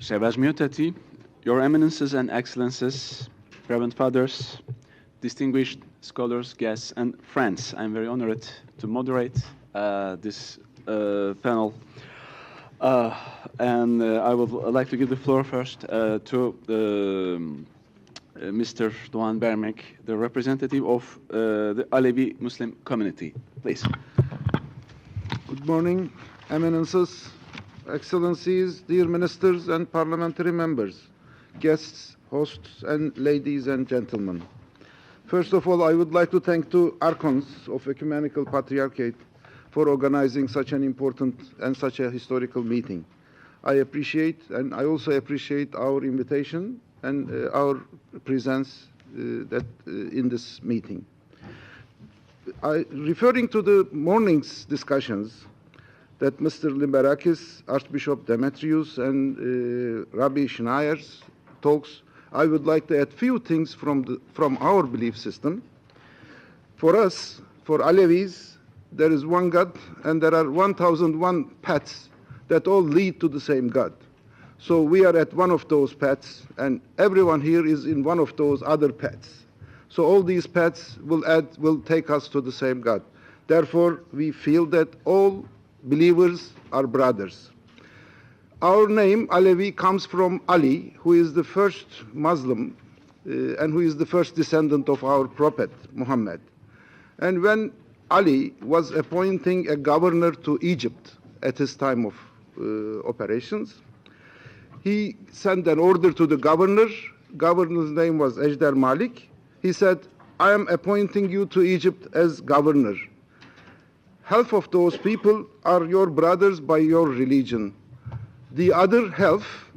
Sevas Miotati, Your Eminences and Excellences, Reverend Fathers, distinguished scholars, guests, and friends, I'm very honored to moderate this panel. I would like to give the floor first to Mr. Doğan Bermek, the representative of the Alevi Muslim community. Please. Good morning, Eminences, Excellencies, dear ministers and parliamentary members, guests, hosts, and ladies and gentlemen. First of all, I would like to thank the Archons of Ecumenical Patriarchate for organizing such an important and such a historical meeting. I appreciate, and I also appreciate our invitation and our presence in this meeting. Referring to the morning's discussions that Mr. Limberakis, Archbishop Demetrius, and Rabbi Schneier's talks, I would like to add few things from our belief system. For us, for Alevis, there is one God, and there are 1,001 paths that all lead to the same God. So we are at one of those paths, and everyone here is in one of those other paths. So all these paths will take us to the same God. Therefore, we feel that all believers are brothers. Our name, Alevi, comes from Ali, who is the first Muslim and who is the first descendant of our Prophet, Muhammad. And when Ali was appointing a governor to Egypt at his time of operations, he sent an order to the governor. Governor's name was Ejder Malik. He said, I am appointing you to Egypt as governor. Half of those people are your brothers by your religion. The other half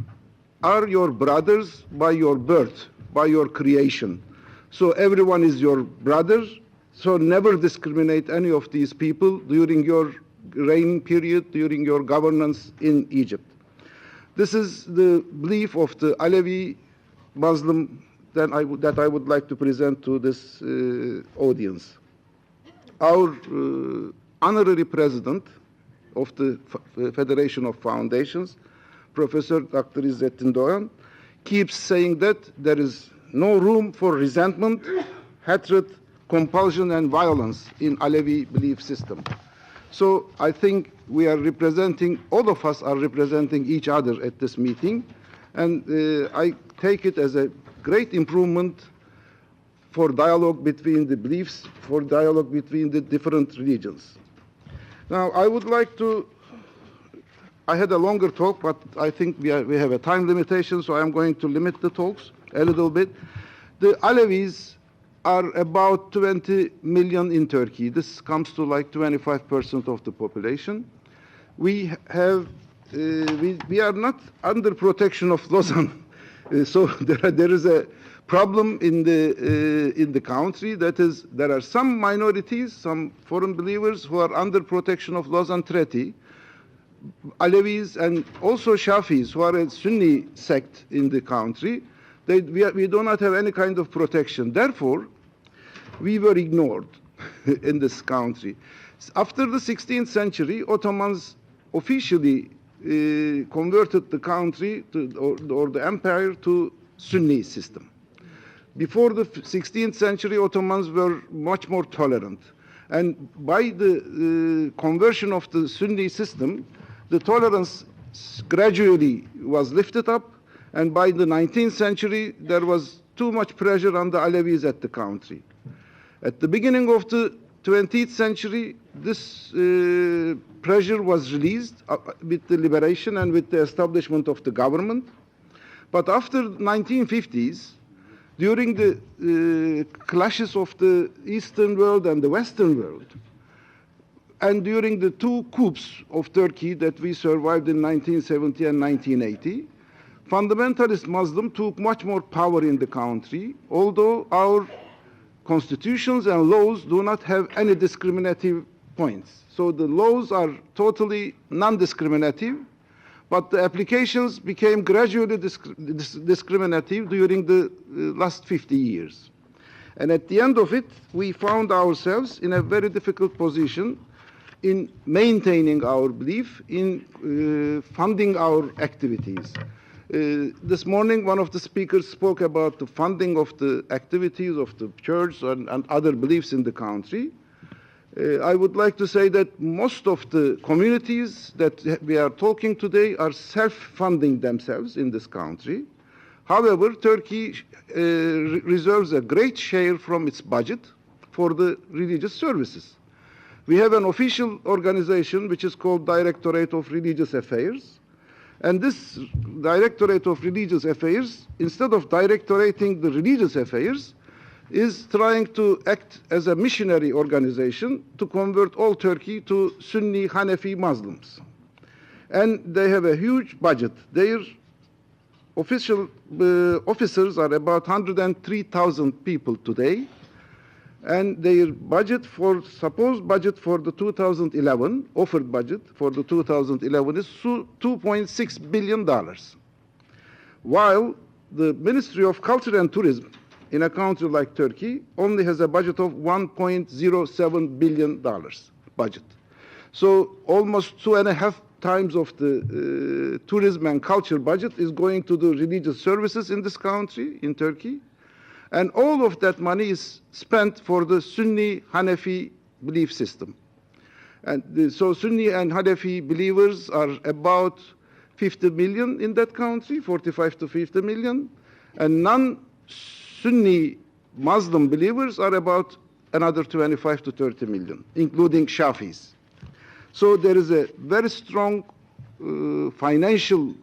are your brothers by your birth, by your creation. So everyone is your brother. So never discriminate any of these people during your reign period, during your governance in Egypt. This is the belief of the Alevi Muslim that I would like to present to this audience. Our honorary president of the Federation of Foundations, Professor Dr. İzzettin Doğan, keeps saying that there is no room for resentment, hatred, compulsion, and violence in Alevi belief system. So I think we are representing, all of us are representing each other at this meeting, and I take it as a great improvement for dialogue between the beliefs, for dialogue between the different religions. Now, I would like to, I had a longer talk, but I think we have a time limitation, so I'm going to limit the talks a little bit. The Alevis are about 20 million in Turkey. This comes to like 25% of the population. We have, we are not under protection of Lausanne. So there is a problem in the country. That is, there are some minorities, some foreign believers who are under protection of Lausanne Treaty, Alevis and also Shafis, who are a Sunni sect in the country. We do not have any kind of protection. Therefore, we were ignored in this country. After the 16th century, Ottomans officially converted the country or the empire to Sunni system. Before the 16th century, Ottomans were much more tolerant. And by the conversion of the Sunni system, the tolerance gradually was lifted up. And by the 19th century, there was too much pressure on the Alevis at the country. At the beginning of the 20th century, this pressure was released with the liberation and with the establishment of the government. But after the 1950s, during the clashes of the Eastern world and the Western world, and during the two coups of Turkey that we survived in 1970 and 1980, fundamentalist Muslims took much more power in the country, although our constitutions and laws do not have any discriminative points. So the laws are totally non-discriminative, but the applications became gradually discriminative during the last 50 years. And at the end of it, we found ourselves in a very difficult position in maintaining our belief, in funding our activities. This morning, one of the speakers spoke about the funding of the activities of the church and other beliefs in the country. I would like to say that most of the communities that we are talking today are self-funding themselves in this country. However, Turkey reserves a great share from its budget for the religious services. We have an official organization which is called Directorate of Religious Affairs. And this Directorate of Religious Affairs, instead of directorating the religious affairs, is trying to act as a missionary organization to convert all Turkey to Sunni Hanefi Muslims. And they have a huge budget. Their official officers are about 103,000 people today. And their budget supposed budget for the 2011, offered budget for the 2011 is $2.6 billion. While the Ministry of Culture and Tourism in a country like Turkey only has a budget of $1.07 billion budget. So almost 2.5 times of the tourism and culture budget is going to the religious services in this country, in Turkey. And all of that money is spent for the Sunni Hanefi belief system. And so Sunni and Hanefi believers are about 50 million in that country, 45 to 50 million. And non-Sunni Muslim believers are about another 25 to 30 million, including Shafis. So there is a very strong financial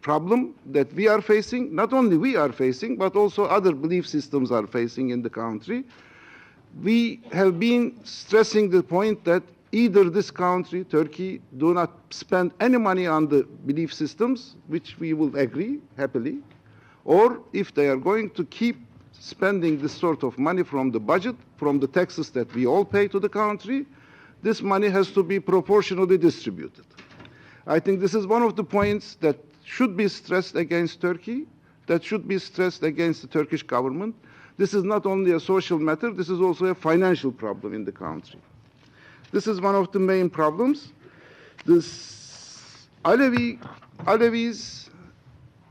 problem that we are facing. Not only we are facing, but also other belief systems are facing in the country. We have been stressing the point that either this country, Turkey, do not spend any money on the belief systems, which we will agree happily, or if they are going to keep spending this sort of money from the budget, from the taxes that we all pay to the country, this money has to be proportionally distributed. I think this is one of the points that should be stressed against Turkey, that should be stressed against the Turkish government. This is not only a social matter, this is also a financial problem in the country. This is one of the main problems. Alevis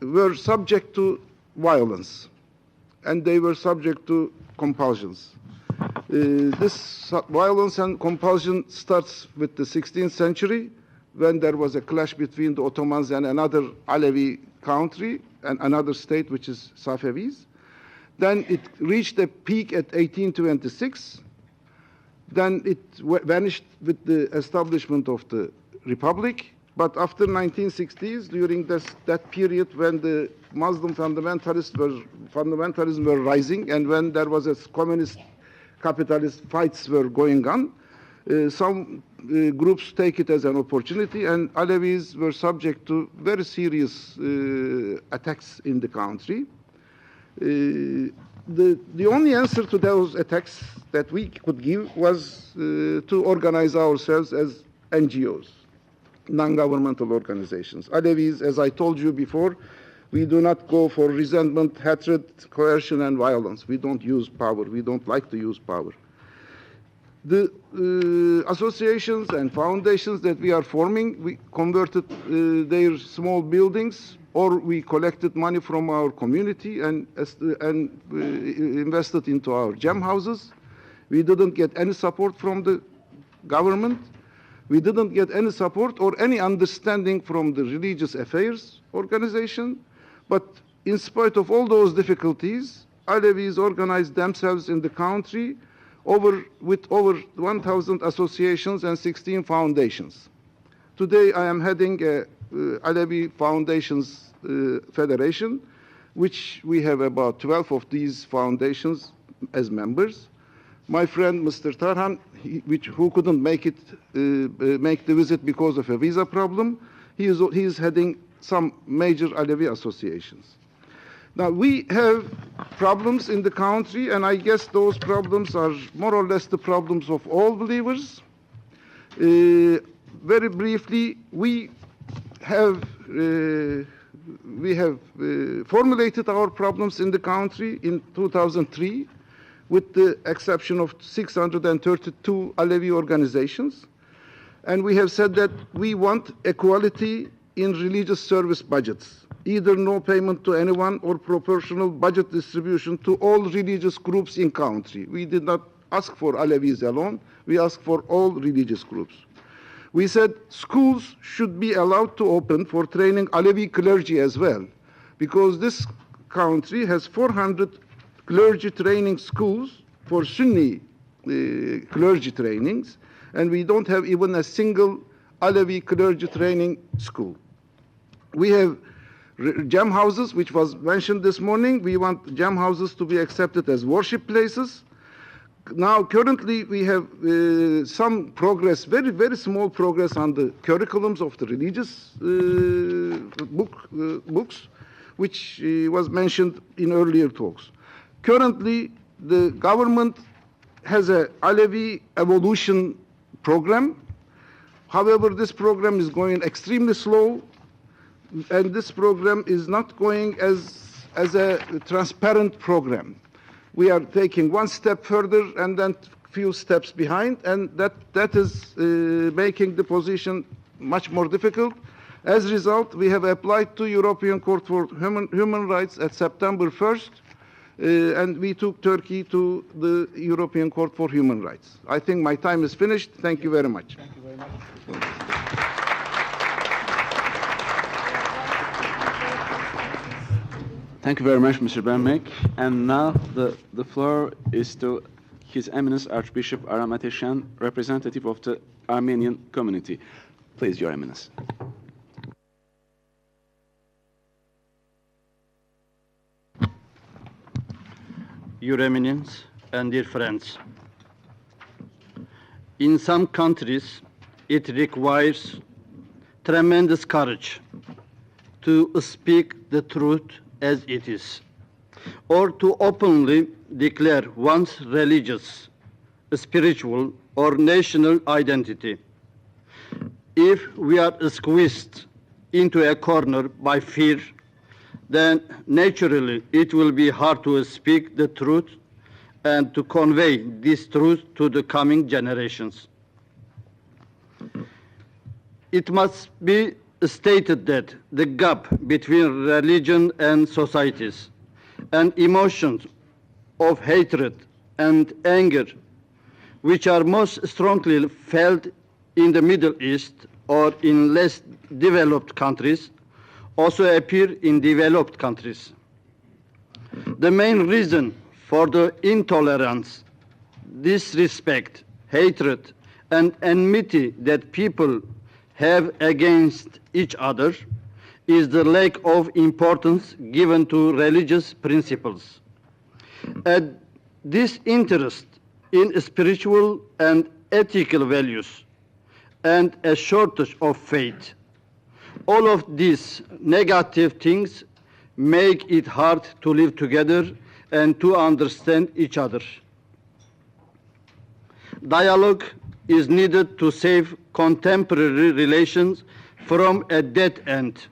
were subject to violence, and they were subject to compulsions. This violence and compulsion starts with the 16th century, when there was a clash between the Ottomans and another Alevi country and another state, which is Safevis. Then it reached a peak at 1826. Then it vanished with the establishment of the Republic. But after 1960s, during that period when the Muslim fundamentalism were rising, and when there was a communist capitalist fights were going on, some groups take it as an opportunity, and Alevis were subject to very serious attacks in the country. The only answer to those attacks that we could give was to organize ourselves as NGOs, non-governmental organizations. Alevis, as I told you before, we do not go for resentment, hatred, coercion, and violence. We don't use power. We don't like to use power. The associations and foundations that we are forming, we converted their small buildings, or we collected money from our community and invested into our jam houses. We didn't get any support from the government. We didn't get any support or any understanding from the religious affairs organization. But in spite of all those difficulties, Alevis organized themselves in the country with over 1,000 associations and 16 foundations. Today I am heading a Alevi Foundations Federation, which we have about 12 of these foundations as members. My friend Mr. Tarhan, who couldn't make the visit because of a visa problem, he is heading some major Alevi associations. Now, we have problems in the country, and I guess those problems are more or less the problems of all believers. Very briefly, we have formulated our problems in the country in 2003, with the exception of 632 Alevi organizations. And we have said that we want equality in religious service budgets, either no payment to anyone or proportional budget distribution to all religious groups in country. We did not ask for Alevis alone, we asked for all religious groups. We said schools should be allowed to open for training Alevi clergy as well, because this country has 400 clergy training schools for Sunni clergy trainings, and we don't have even a single Alevi clergy training school. We have jam houses, which was mentioned this morning. We want jam houses to be accepted as worship places. Now, currently, we have some progress, very, very small progress on the curriculums of the religious books, which was mentioned in earlier talks. Currently, the government has a Alevi evolution program. However, this program is going extremely slow, and this program is not going as a transparent program. We are taking one step further and then few steps behind, and that is making the position much more difficult. As a result, we have applied to European Court for Human Rights at September 1st, and we took Turkey to the European Court for Human Rights. I think my time is finished. Thank you very much. Thank you very much. Thank you very much, Mr. Bermek. And now the floor is to His Eminence Archbishop Aram Ateşan, representative of the Armenian community. Please, Your Eminence. Your Eminence and dear friends, in some countries, it requires tremendous courage to speak the truth as it is, or to openly declare one's religious, spiritual, or national identity. If we are squeezed into a corner by fear, then naturally it will be hard to speak the truth and to convey this truth to the coming generations. It must be stated that the gap between religion and societies and emotions of hatred and anger, which are most strongly felt in the Middle East or in less developed countries, also appear in developed countries. The main reason for the intolerance, disrespect, hatred, and enmity that people have against each other is the lack of importance given to religious principles. And this interest in spiritual and ethical values and a shortage of faith, all of these negative things make it hard to live together and to understand each other. Dialogue is needed to save contemporary relations from a dead end.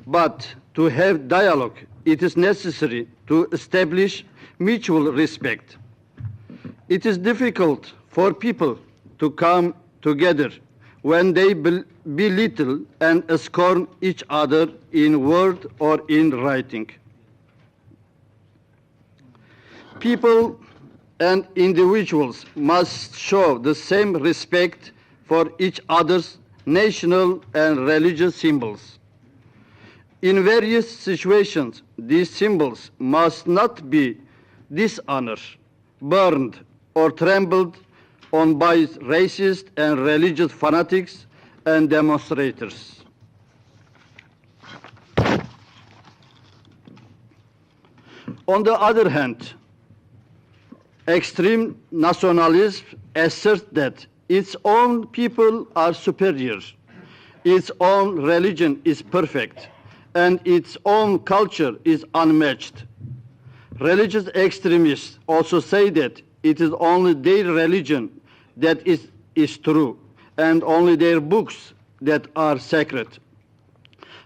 But to have dialogue, it is necessary to establish mutual respect. It is difficult for people to come together when they belittle and scorn each other in word or in writing. People and individuals must show the same respect for each other's national and religious symbols. In various situations, these symbols must not be dishonored, burned, or trampled on by racist and religious fanatics and demonstrators. On the other hand, extreme nationalism asserts that its own people are superior, its own religion is perfect, and its own culture is unmatched. Religious extremists also say that it is only their religion that is true, and only their books that are sacred.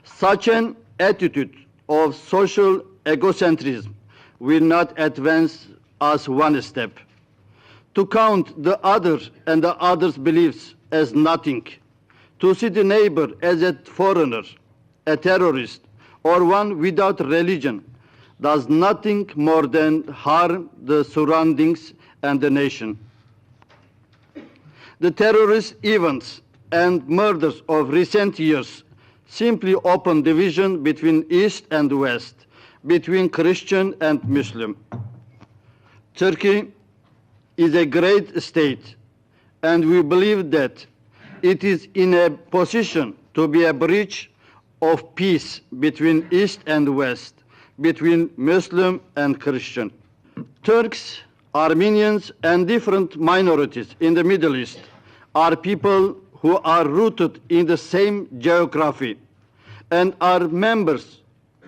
Such an attitude of social egocentrism will not advance us one step. To count the other and the other's beliefs as nothing, To see the neighbor as a foreigner, a terrorist, or one without religion does nothing more than harm the surroundings and the nation. The terrorist events and murders of recent years simply open division between East and West, between Christian and Muslim. Turkey is a great state, and we believe that it is in a position to be a bridge of peace between East and West, between Muslim and Christian. Turks, Armenians, and different minorities in the Middle East are people who are rooted in the same geography and are members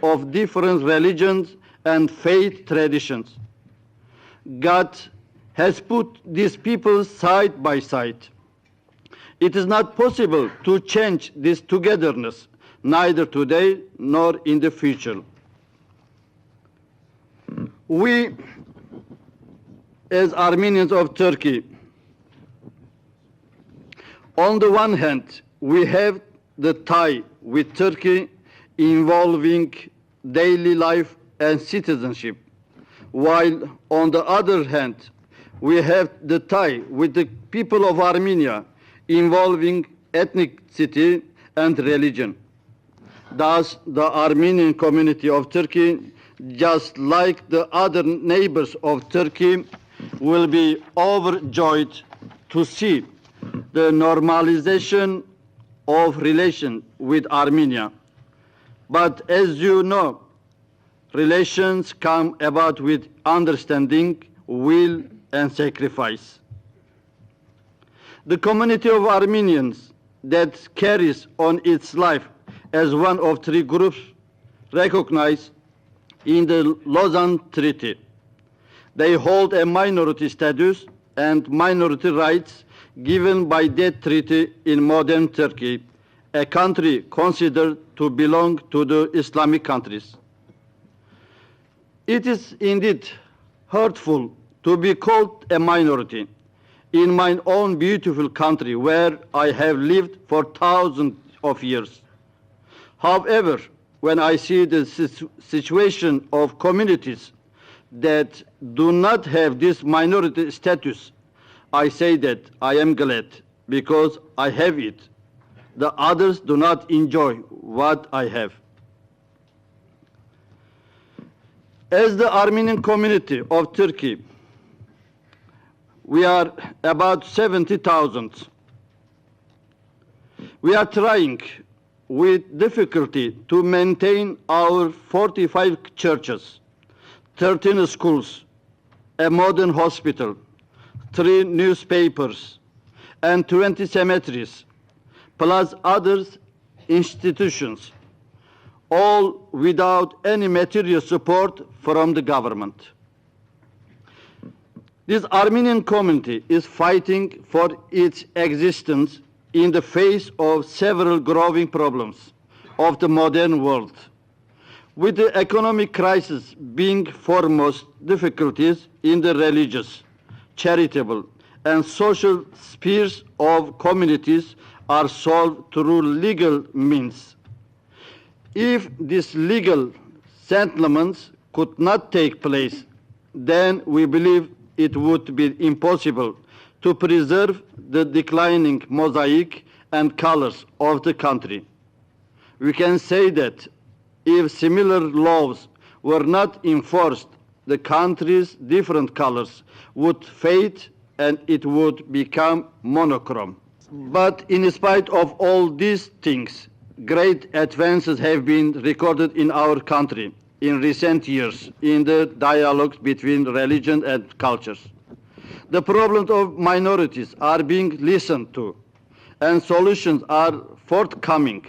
of different religions and faith traditions. God has put these people side by side. It is not possible to change this togetherness, neither today nor in the future. We, as Armenians of Turkey, on the one hand, we have the tie with Turkey involving daily life and citizenship, while on the other hand, we have the tie with the people of Armenia involving ethnicity and religion. Thus, the Armenian community of Turkey, just like the other neighbors of Turkey, will be overjoyed to see the normalization of relations with Armenia. But as you know, relations come about with understanding, will, and sacrifice. The community of Armenians that carries on its life as one of three groups recognized in the Lausanne Treaty. They hold a minority status and minority rights given by that treaty in modern Turkey, a country considered to belong to the Islamic countries. It is indeed hurtful to be called a minority in my own beautiful country where I have lived for thousands of years. However, when I see the situation of communities that do not have this minority status, I say that I am glad because I have it. The others do not enjoy what I have. As the Armenian community of Turkey, we are about 70,000. We are trying with difficulty to maintain our 45 churches, 13 schools, a modern hospital, 3 newspapers, and 20 cemeteries, plus other institutions, all without any material support from the government. This Armenian community is fighting for its existence in the face of several growing problems of the modern world. With the economic crisis being foremost, difficulties in the religious, charitable, and social spheres of communities are solved through legal means. If these legal settlements could not take place, then we believe it would be impossible to preserve the declining mosaic and colors of the country. We can say that if similar laws were not enforced, the country's different colors would fade and it would become monochrome. But in spite of all these things, great advances have been recorded in our country in recent years in the dialogues between religion and cultures. The problems of minorities are being listened to, and solutions are forthcoming.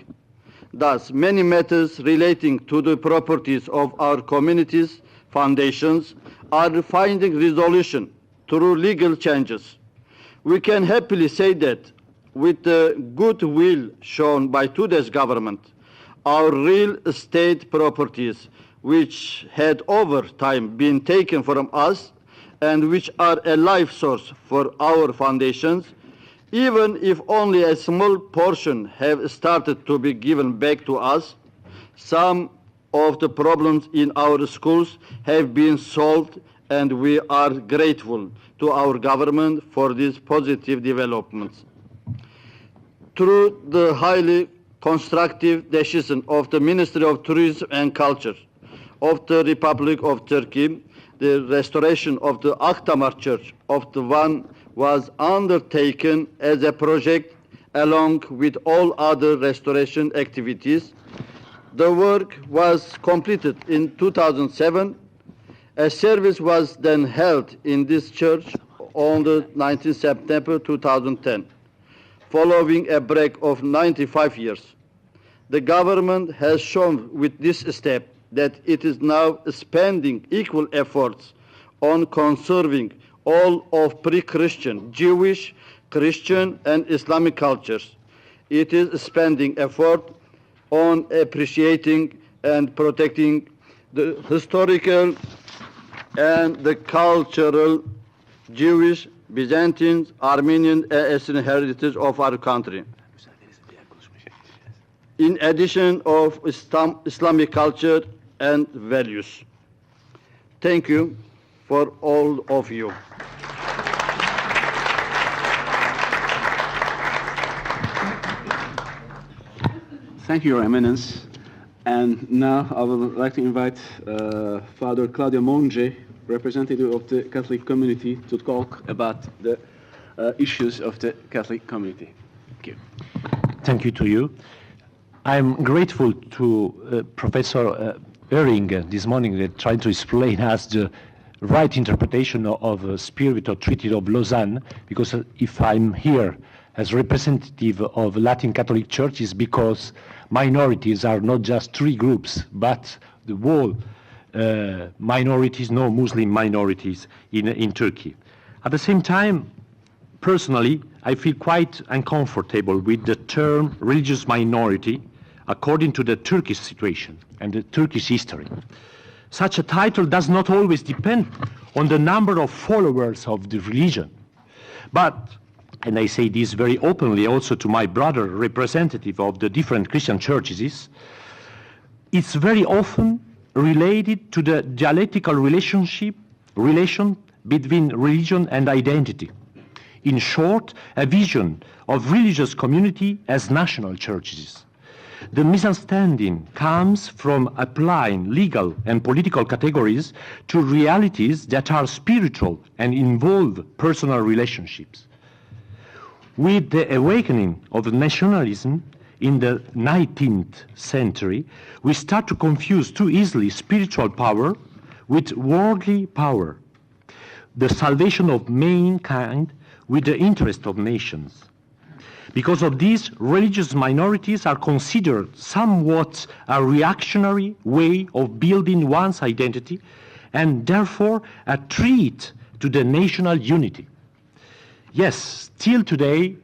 Thus, many matters relating to the properties of our communities' foundations are finding resolution through legal changes. We can happily say that with the goodwill shown by today's government, our real estate properties, which had over time been taken from us and which are a life source for our foundations, Even if only a small portion have started to be given back to us, some of the problems in our schools have been solved, and we are grateful to our government for these positive developments. Through the highly constructive decision of the Ministry of Tourism and Culture of the Republic of Turkey, the restoration of the Akdamar Church of the Van was undertaken as a project along with all other restoration activities. The work was completed in 2007. A service was then held in this church on the 19th September 2010, following a break of 95 years. The government has shown with this step that it is now spending equal efforts on conserving all of pre-Christian, Jewish, Christian, and Islamic cultures. It is spending effort on appreciating and protecting the historical and the cultural Jewish, Byzantine, Armenian, and Assyrian heritage of our country. In addition of Islamic culture and values. Thank you for all of you. Thank you, Your Eminence. And now I would like to invite Father Claudio Monge, representative of the Catholic community, to talk about the issues of the Catholic community. Thank you. Thank you to you. I'm grateful to Professor Oehring this morning that tried to explain us the right interpretation of the spirit of Treaty of Lausanne, because if I'm here as representative of Latin Catholic Church is because minorities are not just three groups, but the whole minorities, no Muslim minorities in Turkey. At the same time, personally, I feel quite uncomfortable with the term religious minority according to the Turkish situation and the Turkish history. Such a title does not always depend on the number of followers of the religion. But, and I say this very openly also to my brother representative of the different Christian churches, it's very often related to the dialectical relation between religion and identity. In short, a vision of religious community as national churches. The misunderstanding comes from applying legal and political categories to realities that are spiritual and involve personal relationships. With the awakening of nationalism in the 19th century, we start to confuse too easily spiritual power with worldly power, the salvation of mankind with the interest of nations. Because of this, religious minorities are considered somewhat a reactionary way of building one's identity and therefore a threat to the national unity. Yes, till today,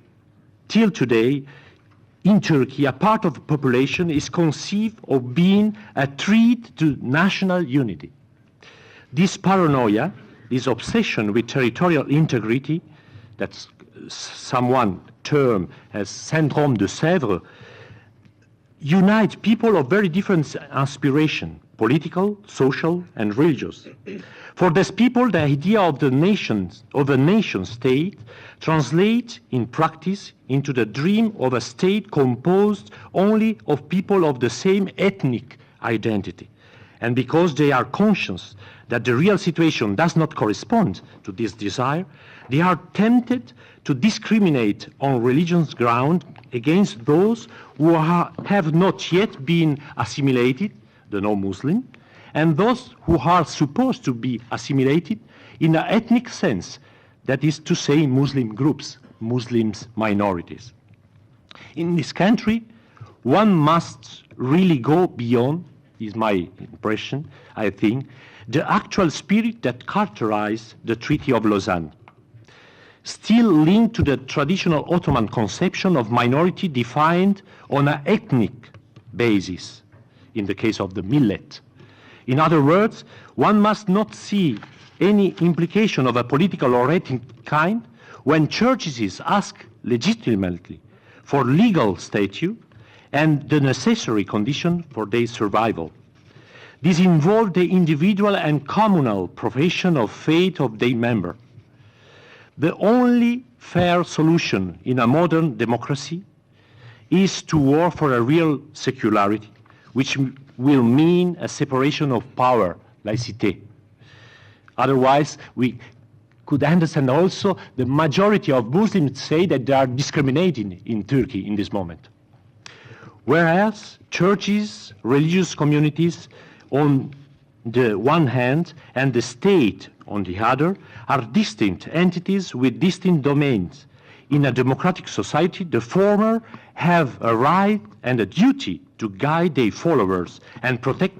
in Turkey, a part of the population is conceived of being a threat to national unity. This paranoia, this obsession with territorial integrity, that's someone term as syndrome de Sèvres, unite people of very different aspiration, political, social, and religious. For these people, the idea of a nation state translates in practice into the dream of a state composed only of people of the same ethnic identity. And because they are conscious that the real situation does not correspond to this desire, they are tempted to discriminate on religion's ground against those who have not yet been assimilated, the non-Muslim, and those who are supposed to be assimilated in an ethnic sense, that is to say Muslim groups, Muslims minorities. In this country, one must really go beyond, is my impression, I think, the actual spirit that characterized the Treaty of Lausanne. Still linked to the traditional Ottoman conception of minority defined on an ethnic basis, in the case of the millet. In other words, one must not see any implication of a political or ethnic kind when churches ask legitimately for legal status and the necessary condition for their survival. This involved the individual and communal profession of faith of their member. The only fair solution in a modern democracy is to work for a real secularity, which will mean a separation of power, laïcité. Otherwise, we could understand also the majority of Muslims say that they are discriminating in Turkey in this moment. Whereas churches, religious communities on the one hand and the state on the other are distinct entities with distinct domains. In a democratic society, the former have a right and a duty to guide their followers and protect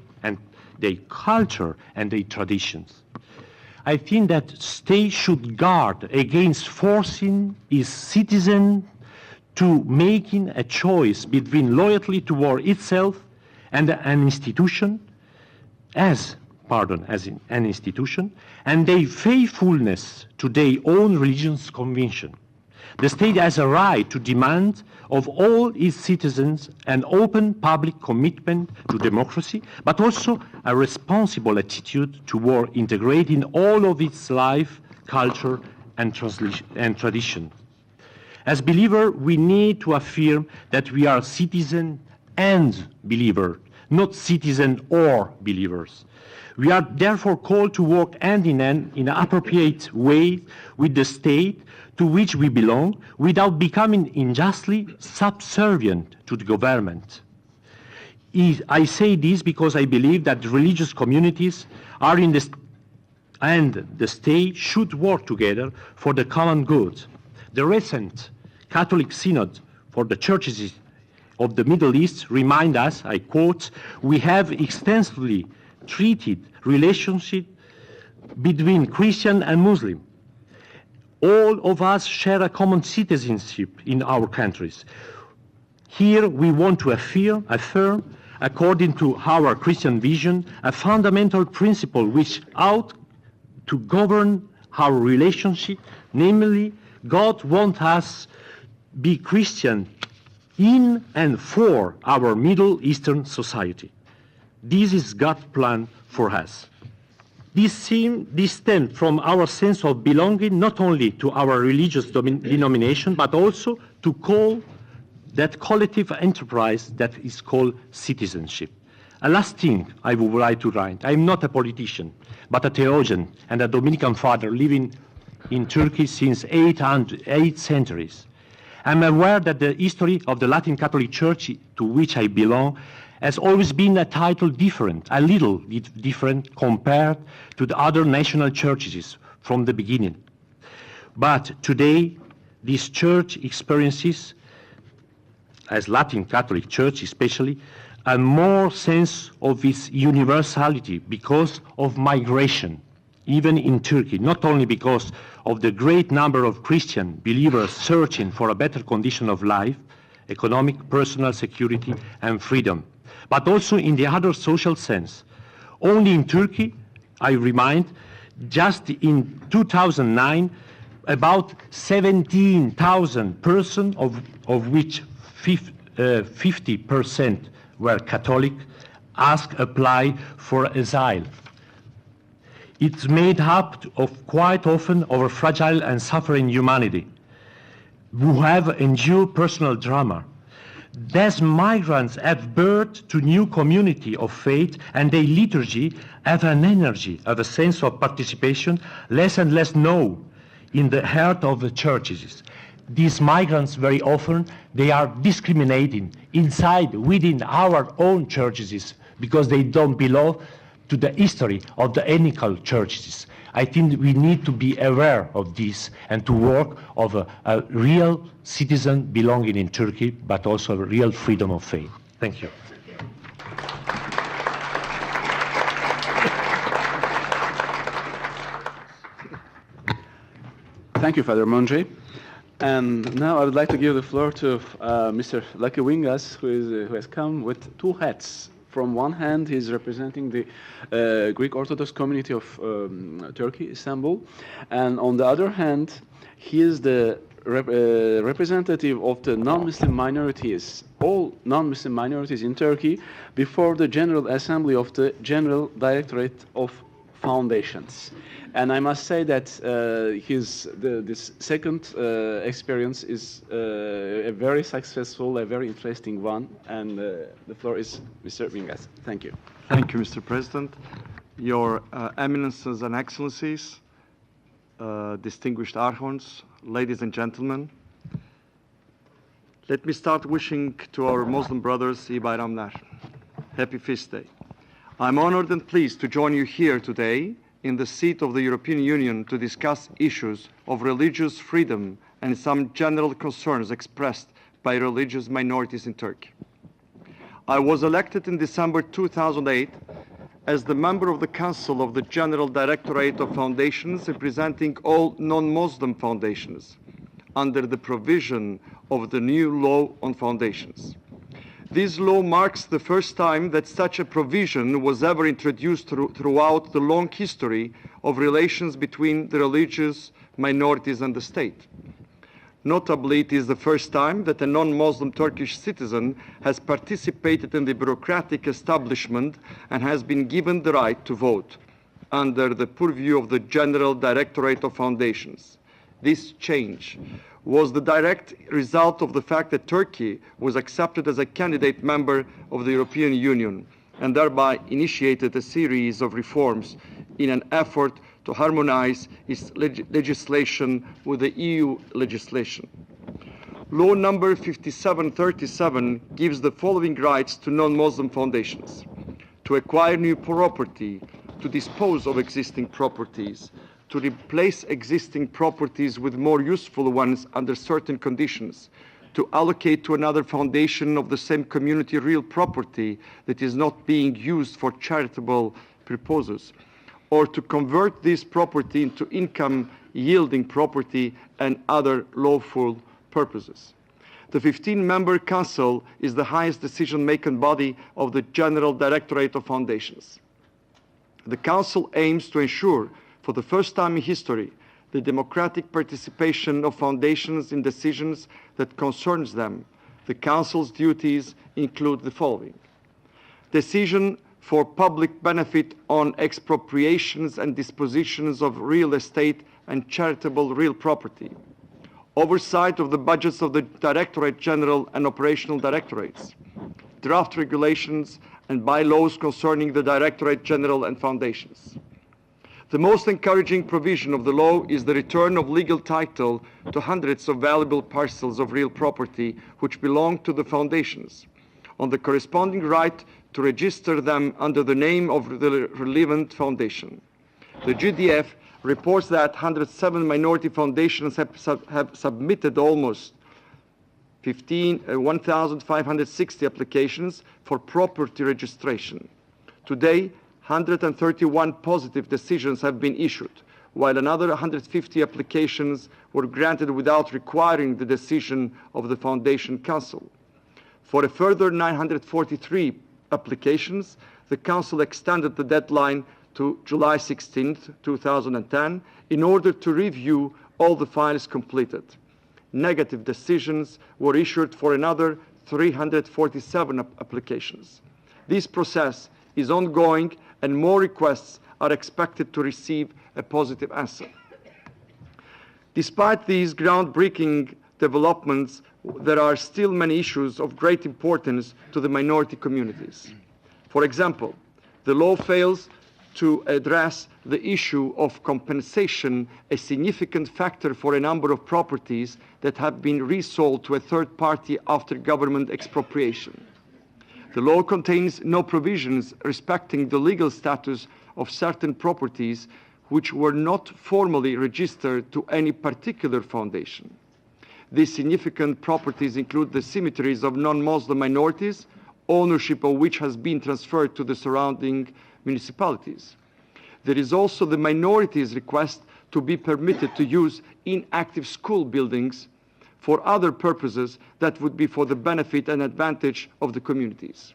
their culture and their traditions. I think that state should guard against forcing its citizens to making a choice between loyalty toward itself and an institution, as an institution, and their faithfulness to their own religion's conviction. The state has a right to demand of all its citizens an open public commitment to democracy, but also a responsible attitude toward integrating all of its life, culture, and tradition. As believers, we need to affirm that we are citizens and believers, not citizens or believers. We are therefore called to work hand in hand in an appropriate way with the state to which we belong without becoming unjustly subservient to the government. I say this because I believe that religious communities are in the and the state should work together for the common good. The recent Catholic Synod for the Churches of the Middle East remind us, I quote, "We have extensively treated relationship between Christian and Muslim. All of us share a common citizenship in our countries. Here we want to affirm, according to our Christian vision, a fundamental principle which ought to govern our relationship, namely, God wants us be Christian in and for our Middle Eastern society. This is God's plan for us. This stems from our sense of belonging not only to our religious denomination, but also to call that collective enterprise that is called citizenship. A last thing I would like to write. I'm not a politician, but a theologian and a Dominican father living in Turkey since 8 centuries. I'm aware that the history of the Latin Catholic Church to which I belong has always been a little different compared to the other national churches from the beginning. But today, this church experiences, as Latin Catholic Church especially, a more sense of its universality because of migration, even in Turkey, not only because of the great number of Christian believers searching for a better condition of life, economic, personal security, and freedom, but also in the other social sense. Only in Turkey, I remind, just in 2009, about 17,000 persons, of which 50% were Catholic, apply for asylum. It's made up of quite often of a fragile and suffering humanity who have endured personal drama. These migrants have birthed to new community of faith, and their liturgy have an energy, have a sense of participation, less and less known in the heart of the churches. These migrants very often, they are discriminating within our own churches because they don't belong to the history of the ethnical churches. I think we need to be aware of this and to work of a real citizen belonging in Turkey, but also a real freedom of faith. Thank you. Thank you, Father Monge. And now I would like to give the floor to Mr. Lucky Wingas, who has come with two hats. From one hand, he's representing the Greek Orthodox community of Turkey, Istanbul. And on the other hand, he is the representative of the non-Muslim minorities, all non-Muslim minorities in Turkey, before the General Assembly of the General Directorate of Foundations. And I must say that this second experience is a very successful, a very interesting one. And the floor is Mr. Vingas. Thank you. Thank you, Mr. President. Your Eminences and Excellencies, distinguished Archons, ladies and gentlemen, let me start wishing to our Muslim brothers İyi Bayramlar. Happy Feast Day. I'm honored and pleased to join you here today in the seat of the European Union to discuss issues of religious freedom and some general concerns expressed by religious minorities in Turkey. I was elected in December 2008 as the member of the Council of the General Directorate of Foundations, representing all non-Muslim foundations under the provision of the new law on foundations. This law marks the first time that such a provision was ever introduced throughout the long history of relations between the religious minorities and the state. Notably, it is the first time that a non-Muslim Turkish citizen has participated in the bureaucratic establishment and has been given the right to vote under the purview of the General Directorate of Foundations. This change was the direct result of the fact that Turkey was accepted as a candidate member of the European Union and thereby initiated a series of reforms in an effort to harmonize its legislation with the EU legislation. Law number 5737 gives the following rights to non-Muslim foundations: to acquire new property, to dispose of existing properties, to replace existing properties with more useful ones under certain conditions, to allocate to another foundation of the same community real property that is not being used for charitable purposes, or to convert this property into income-yielding property and other lawful purposes. The 15-member Council is the highest decision-making body of the General Directorate of Foundations. The Council aims to ensure, for the first time in history, the democratic participation of foundations in decisions that concerns them. The Council's duties include the following: decision for public benefit on expropriations and dispositions of real estate and charitable real property, oversight of the budgets of the Directorate General and Operational Directorates, draft regulations and bylaws concerning the Directorate General and foundations. The most encouraging provision of the law is the return of legal title to hundreds of valuable parcels of real property which belong to the foundations, on the corresponding right to register them under the name of the relevant foundation. The GDF reports that 107 minority foundations have submitted almost 1,560 applications for property registration. Today, 131 positive decisions have been issued, while another 150 applications were granted without requiring the decision of the Foundation Council. For a further 943 applications, the Council extended the deadline to July 16, 2010, in order to review all the files completed. Negative decisions were issued for another 347 applications. This process is ongoing and more requests are expected to receive a positive answer. Despite these groundbreaking developments, there are still many issues of great importance to the minority communities. For example, the law fails to address the issue of compensation, a significant factor for a number of properties that have been resold to a third party after government expropriation. The law contains no provisions respecting the legal status of certain properties which were not formally registered to any particular foundation. These significant properties include the cemeteries of non-Muslim minorities, ownership of which has been transferred to the surrounding municipalities. There is also the minorities' request to be permitted to use inactive school buildings for other purposes that would be for the benefit and advantage of the communities.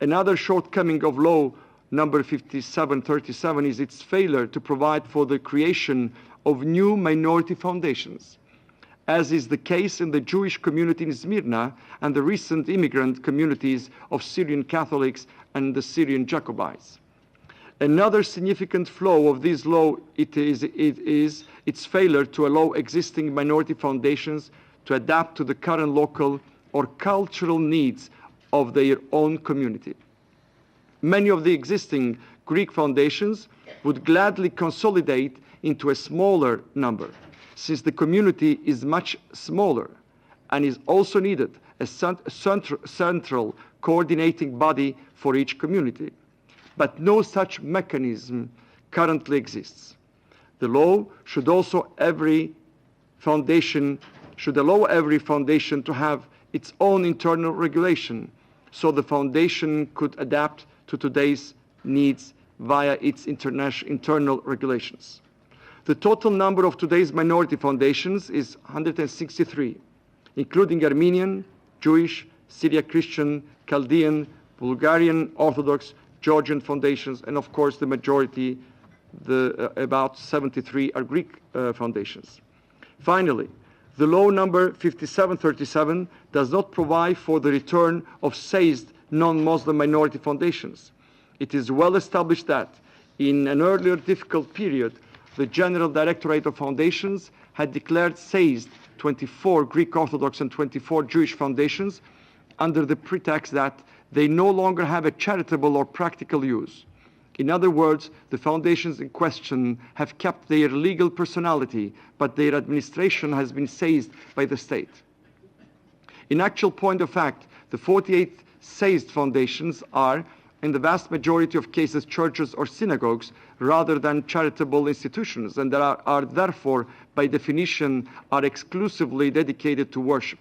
Another shortcoming of law number 5737 is its failure to provide for the creation of new minority foundations. as is the case in the Jewish community in Smyrna and the recent immigrant communities of Syrian Catholics and the Syrian Jacobites. Another significant flaw of this law is its failure to allow existing minority foundations to adapt to the current local or cultural needs of their own community. Many of the existing Greek foundations would gladly consolidate into a smaller number, since the community is much smaller and is also needed a central coordinating body for each community. But no such mechanism currently exists. The law should also allow every foundation to have its own internal regulation, so the foundation could adapt to today's needs via its internal regulations. The total number of today's minority foundations is 163, including Armenian, Jewish, Syriac Christian, Chaldean, Bulgarian Orthodox, Georgian foundations, and of course the majority, about 73, are Greek foundations. Finally, the law number 5737 does not provide for the return of seized non-Muslim minority foundations. It is well established that in an earlier difficult period, the General Directorate of Foundations had declared seized 24 Greek Orthodox and 24 Jewish foundations under the pretext that they no longer have a charitable or practical use. In other words, the foundations in question have kept their legal personality, but their administration has been seized by the state. In actual point of fact, the 48 seized foundations are, in the vast majority of cases, churches or synagogues rather than charitable institutions, and are therefore, by definition, are exclusively dedicated to worship.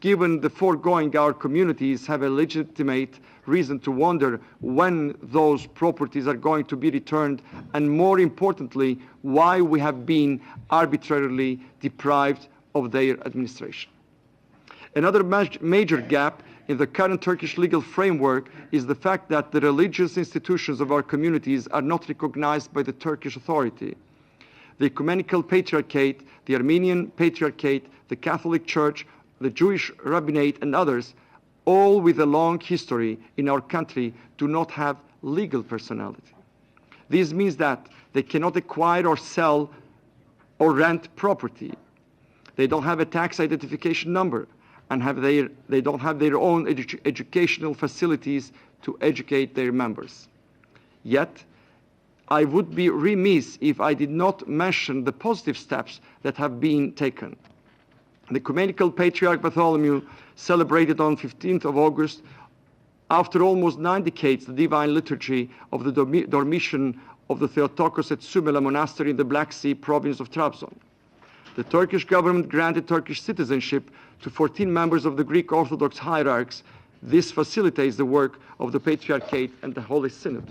Given the foregoing, our communities have a legitimate reason to wonder when those properties are going to be returned, and more importantly, why we have been arbitrarily deprived of their administration. Another major gap in the current Turkish legal framework is the fact that the religious institutions of our communities are not recognized by the Turkish authority. The Ecumenical Patriarchate, the Armenian Patriarchate, the Catholic Church, the Jewish Rabbinate, and others, all with a long history in our country, do not have legal personality. This means that they cannot acquire or sell or rent property. They don't have a tax identification number, and they don't have their own educational facilities to educate their members. Yet, I would be remiss if I did not mention the positive steps that have been taken. The Ecumenical Patriarch Bartholomew celebrated on 15th of August, after almost 9 decades, the Divine Liturgy of the Dormition of the Theotokos at Sumela Monastery in the Black Sea province of Trabzon. The Turkish government granted Turkish citizenship to 14 members of the Greek Orthodox hierarchs. This facilitates the work of the Patriarchate and the Holy Synod.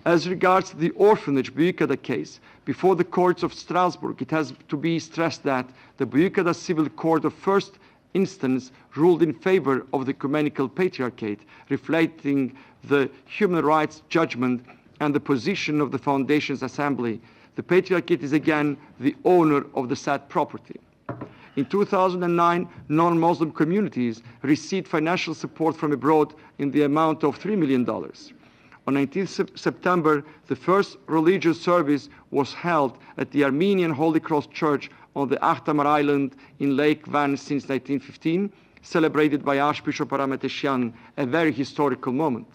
As regards the orphanage Büyükada case, before the courts of Strasbourg, it has to be stressed that the Büyükada Civil Court of First Instance ruled in favor of the Ecumenical Patriarchate, reflecting the human rights judgment and the position of the Foundation's Assembly. The Patriarchate is again the owner of the said property. In 2009, non-Muslim communities received financial support from abroad in the amount of $3 million. On 19th September, the first religious service was held at the Armenian Holy Cross Church on the Ahtamar Island in Lake Van since 1915, celebrated by Archbishop Arametesyan, a very historical moment.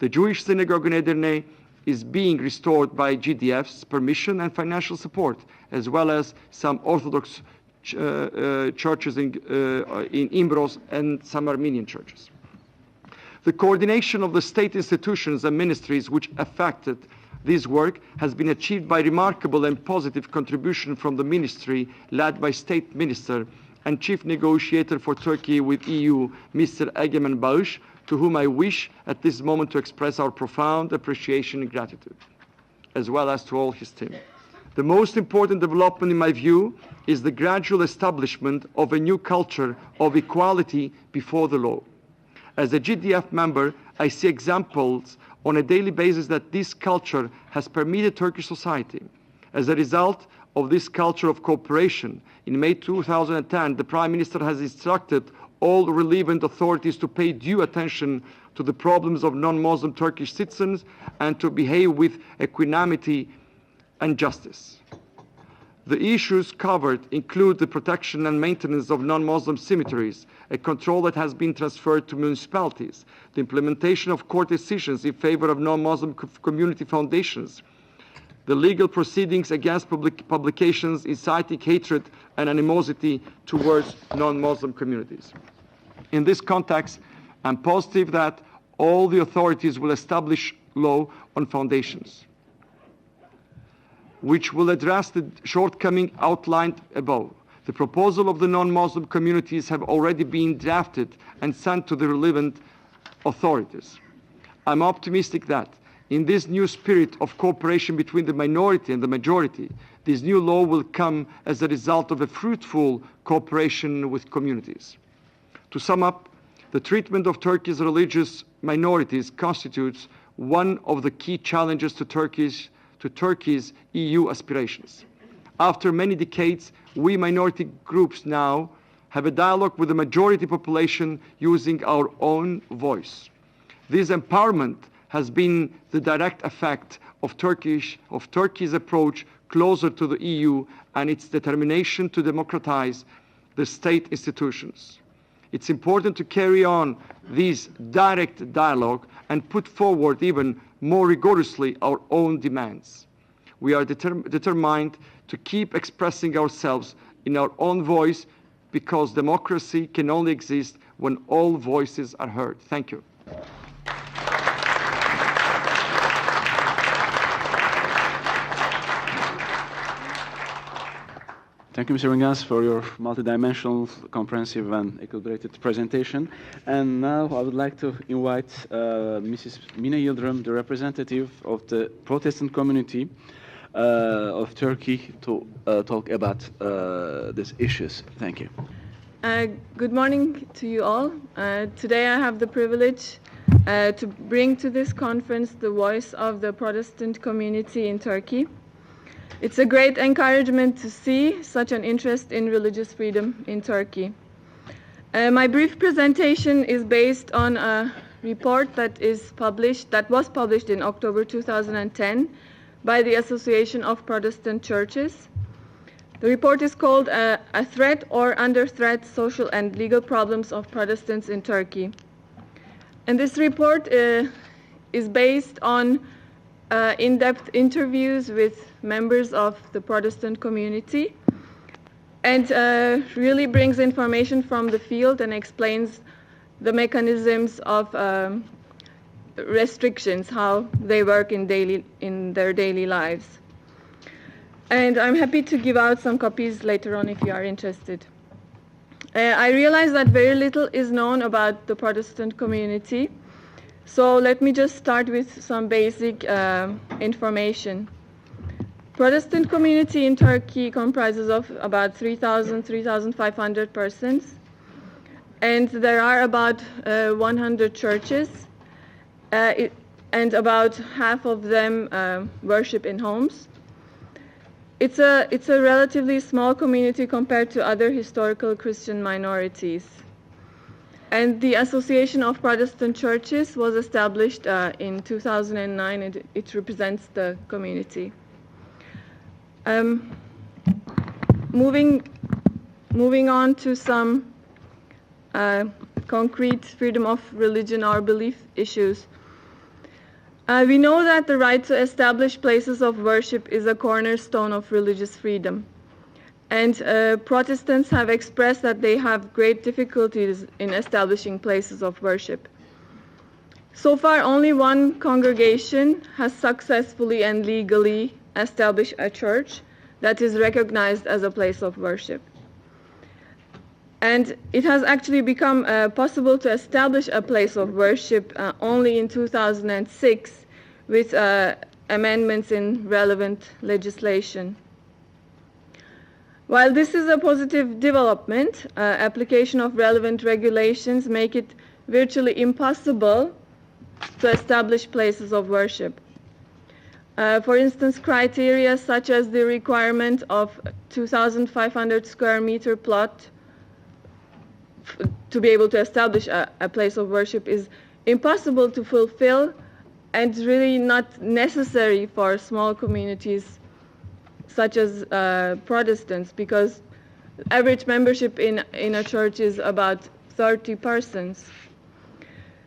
The Jewish synagogue in Edirne is being restored by GDF's permission and financial support, as well as some Orthodox churches in Imbros and some Armenian churches. The coordination of the state institutions and ministries which affected this work has been achieved by remarkable and positive contribution from the ministry led by State Minister and Chief Negotiator for Turkey with EU, Mr. Egemen Bağış, to whom I wish at this moment to express our profound appreciation and gratitude, as well as to all his team. The most important development, in my view, is the gradual establishment of a new culture of equality before the law. As a GDF member, I see examples on a daily basis that this culture has permeated Turkish society. As a result of this culture of cooperation. In May 2010, the Prime Minister has instructed all relevant authorities to pay due attention to the problems of non-Muslim Turkish citizens and to behave with equanimity and justice. The issues covered include the protection and maintenance of non-Muslim cemeteries, a control that has been transferred to municipalities, the implementation of court decisions in favor of non-Muslim community foundations, the legal proceedings against publications inciting hatred and animosity towards non-Muslim communities. In this context, I'm positive that all the authorities will establish law on foundations, which will address the shortcoming outlined above. The proposal of the non-Muslim communities have already been drafted and sent to the relevant authorities. I'm optimistic that in this new spirit of cooperation between the minority and the majority, this new law will come as a result of a fruitful cooperation with communities. To sum up, the treatment of Turkey's religious minorities constitutes one of the key challenges to Turkey's EU aspirations. After many decades, we minority groups now have a dialogue with the majority population using our own voice. This empowerment has been the direct effect of Turkey's approach closer to the EU and its determination to democratize the state institutions. It's important to carry on this direct dialogue and put forward even more rigorously our own demands. We are determined to keep expressing ourselves in our own voice because democracy can only exist when all voices are heard. Thank you. Thank you, Mr. Ringas, for your multidimensional, comprehensive, and equilibrated presentation. And now I would like to invite Mrs. Mine Yildirim, the representative of the Protestant community of Turkey, to talk about these issues. Thank you. Good morning to you all. Today I have the privilege to bring to this conference the voice of the Protestant community in Turkey. It's a great encouragement to see such an interest in religious freedom in Turkey. My brief presentation is based on a report that was published in October 2010 by the Association of Protestant Churches. The report is called A Threat or Under Threat: Social and Legal Problems of Protestants in Turkey. And this report is based on in-depth interviews with members of the Protestant community and really brings information from the field and explains the mechanisms of restrictions, how they work in their daily lives. And I'm happy to give out some copies later on if you are interested. I realize that very little is known about the Protestant community, so let me just start with some basic information. Protestant community in Turkey comprises of about 3,500 persons, and there are about 100 churches, and about half of them worship in homes. It's a relatively small community compared to other historical Christian minorities. And the Association of Protestant Churches was established in 2009, and it represents the community. Moving on to some concrete freedom of religion or belief issues. We know that the right to establish places of worship is a cornerstone of religious freedom. And Protestants have expressed that they have great difficulties in establishing places of worship. So far, only one congregation has successfully and legally established a church that is recognized as a place of worship. And it has actually become possible to establish a place of worship only in 2006 with amendments in relevant legislation. While this is a positive development, application of relevant regulations make it virtually impossible to establish places of worship. For instance, criteria such as the requirement of 2,500 square meter plot to be able to establish a place of worship is impossible to fulfill and really not necessary for small communities such as Protestants, because average membership in a church is about 30 persons.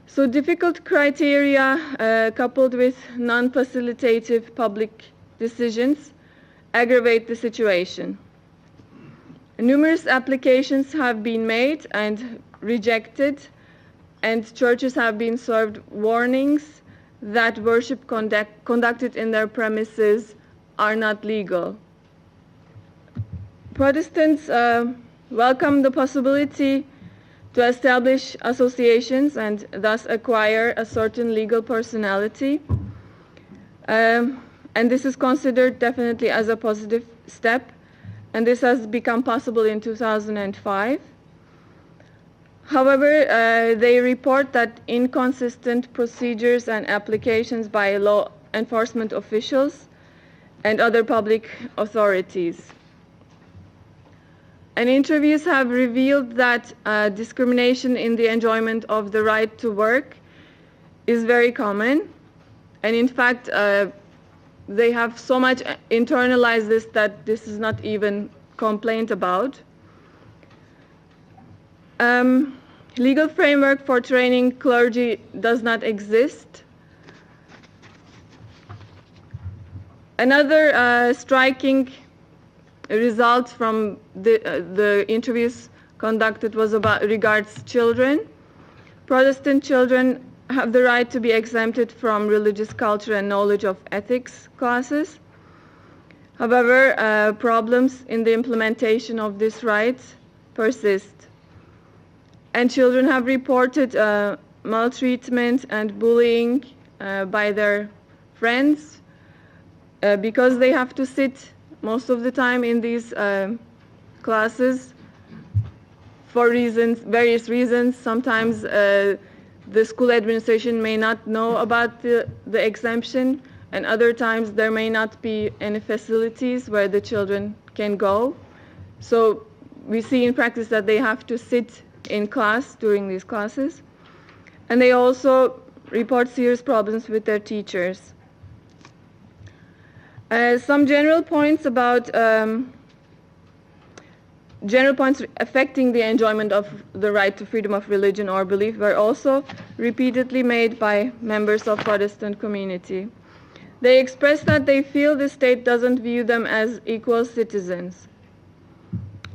So difficult criteria coupled with non-facilitative public decisions aggravate the situation. Numerous applications have been made and rejected, and churches have been served warnings that worship conducted in their premises are not legal. Protestants welcome the possibility to establish associations and thus acquire a certain legal personality. And this is considered definitely as a positive step, and this has become possible in 2005. However, they report that inconsistent procedures and applications by law enforcement officials and other public authorities. And interviews have revealed that discrimination in the enjoyment of the right to work is very common. And in fact, they have so much internalized this that this is not even complained about. Legal framework for training clergy does not exist. Another striking result from the interviews conducted was regards children. Protestant children have the right to be exempted from religious culture and knowledge of ethics classes. However, problems in the implementation of this right persist. And children have reported maltreatment and bullying by their friends because they have to sit most of the time in these classes for various reasons. Sometimes the school administration may not know about the exemption, and other times there may not be any facilities where the children can go. So we see in practice that they have to sit in class during these classes. And they also report serious problems with their teachers. Some general points about general points affecting the enjoyment of the right to freedom of religion or belief were also repeatedly made by members of Protestant community. They expressed that they feel the state doesn't view them as equal citizens.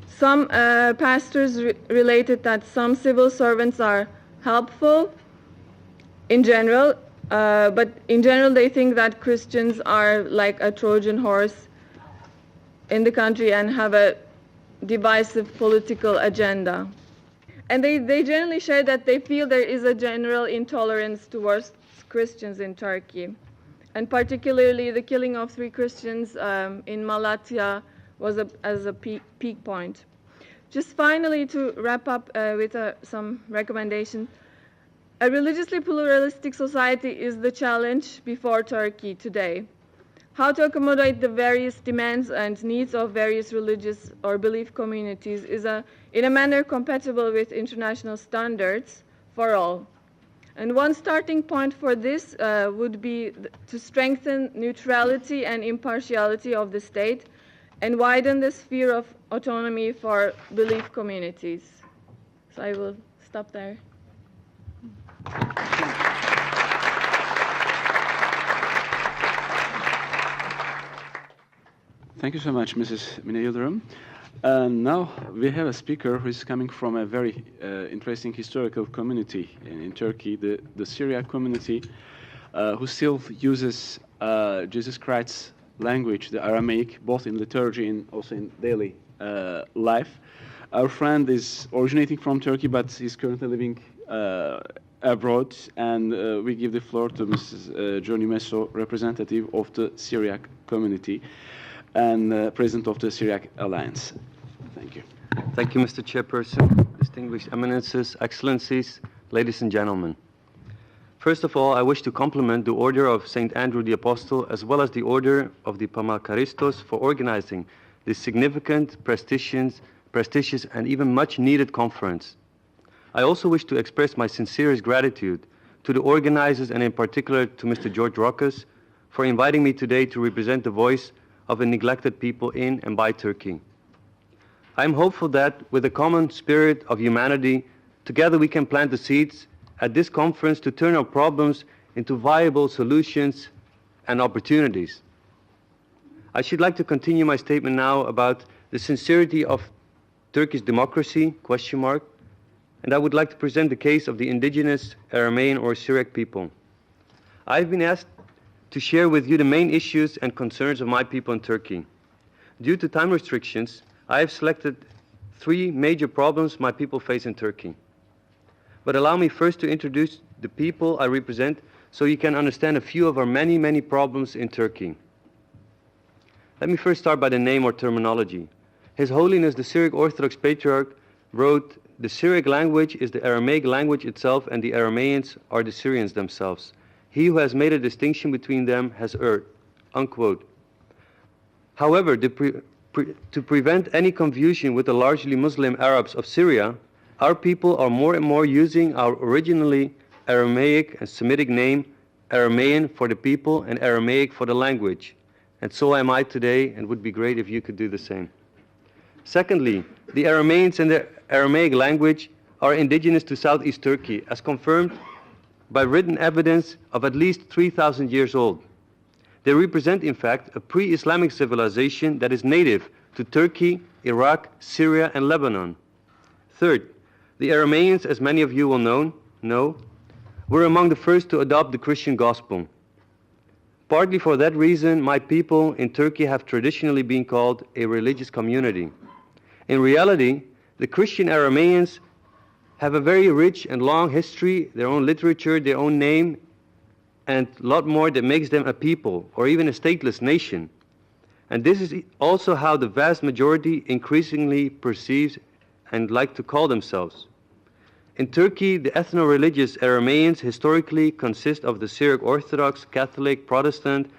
Some pastors related that some civil servants are helpful in general, but in general they think that Christians are like a Trojan horse in the country and have a divisive political agenda. And they generally share that they feel there is a general intolerance towards Christians in Turkey. And particularly the killing of 3 Christians in Malatya was as a peak point. Just finally, to wrap up with some recommendations, a religiously pluralistic society is the challenge before Turkey today. How to accommodate the various demands and needs of various religious or belief communities is in a manner compatible with international standards for all. And one starting point for this would be to strengthen neutrality and impartiality of the state and widen the sphere of autonomy for belief communities. So I will stop there. Thank you so much, Mrs. Mine Yildirim. Now we have a speaker who is coming from a very interesting historical community in Turkey, the Syriac community, who still uses Jesus Christ's language, the Aramaic, both in liturgy and also in daily life. Our friend is originating from Turkey, but he's currently living abroad, and we give the floor to Mrs. Johnny Meso, representative of the Syriac community and president of the Syriac Alliance. Thank you. Thank you, Mr. Chairperson, distinguished eminences, excellencies, ladies and gentlemen. First of all, I wish to compliment the Order of St. Andrew the Apostle as well as the Order of the Pamalkaristos for organizing this significant, prestigious and even much needed conference. I also wish to express my sincerest gratitude to the organizers and in particular to Mr. George Rokas for inviting me today to represent the voice of a neglected people in and by Turkey. I am hopeful that with a common spirit of humanity, together we can plant the seeds at this conference to turn our problems into viable solutions and opportunities. I should like to continue my statement now about the sincerity of Turkish democracy, ? And I would like to present the case of the indigenous Aramaean or Syriac people. I've been asked to share with you the main issues and concerns of my people in Turkey. Due to time restrictions, I have selected 3 major problems my people face in Turkey. But allow me first to introduce the people I represent so you can understand a few of our many, many problems in Turkey. Let me first start by the name or terminology. His Holiness the Syriac Orthodox Patriarch wrote, "The Syriac language is the Aramaic language itself and the Aramaeans are the Syrians themselves. He who has made a distinction between them has erred." Unquote. However, to prevent any confusion with the largely Muslim Arabs of Syria, our people are more and more using our originally Aramaic and Semitic name, Aramaean for the people and Aramaic for the language. And so am I today, and it would be great if you could do the same. Secondly, the Aramaeans and the Aramaic language are indigenous to southeast Turkey, as confirmed by written evidence of at least 3,000 years old. They represent, in fact, a pre-Islamic civilization that is native to Turkey, Iraq, Syria, and Lebanon. Third, the Aramaeans, as many of you will know, were among the first to adopt the Christian gospel. Partly for that reason, my people in Turkey have traditionally been called a religious community. In reality, the Christian Aramaeans have a very rich and long history, their own literature, their own name, and a lot more that makes them a people, or even a stateless nation. And this is also how the vast majority increasingly perceives and like to call themselves. In Turkey, the ethno-religious Aramaeans historically consist of the Syriac Orthodox, Catholic, Protestant,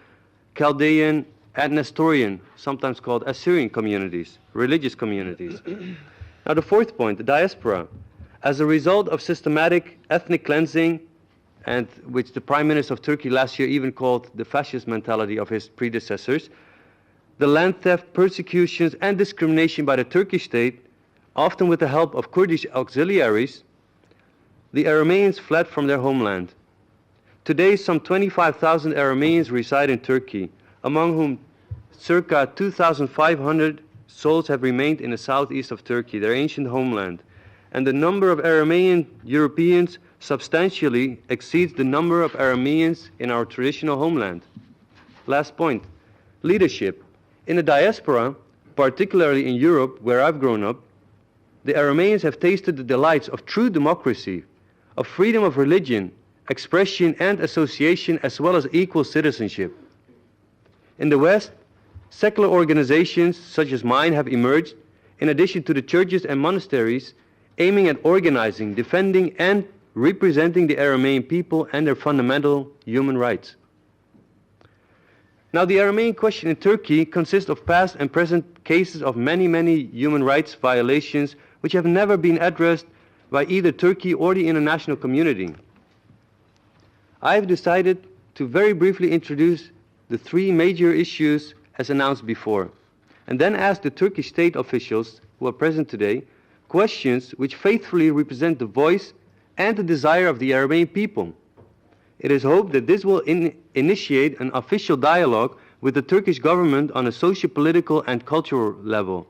Chaldean, and Nestorian, sometimes called Assyrian communities, religious communities. Now the fourth point, the diaspora. As a result of systematic ethnic cleansing, and which the Prime Minister of Turkey last year even called the fascist mentality of his predecessors, the land theft, persecutions, and discrimination by the Turkish state, often with the help of Kurdish auxiliaries, the Aramaeans fled from their homeland. Today, some 25,000 Aramaeans reside in Turkey, among whom circa 2,500 souls have remained in the southeast of Turkey, their ancient homeland. And the number of Aramaean Europeans substantially exceeds the number of Arameans in our traditional homeland. Last point, leadership. In the diaspora, particularly in Europe, where I've grown up, the Aramaeans have tasted the delights of true democracy, of freedom of religion, expression and association, as well as equal citizenship. In the West, secular organizations such as mine have emerged, in addition to the churches and monasteries, aiming at organizing, defending, and representing the Aramaean people and their fundamental human rights. Now, the Aramaean question in Turkey consists of past and present cases of many human rights violations which have never been addressed by either Turkey or the international community. I have decided to very briefly introduce the 3 major issues as announced before, and then ask the Turkish state officials who are present today questions which faithfully represent the voice and the desire of the Aramaean people. It is hoped that this will initiate an official dialogue with the Turkish government on a socio-political and cultural level,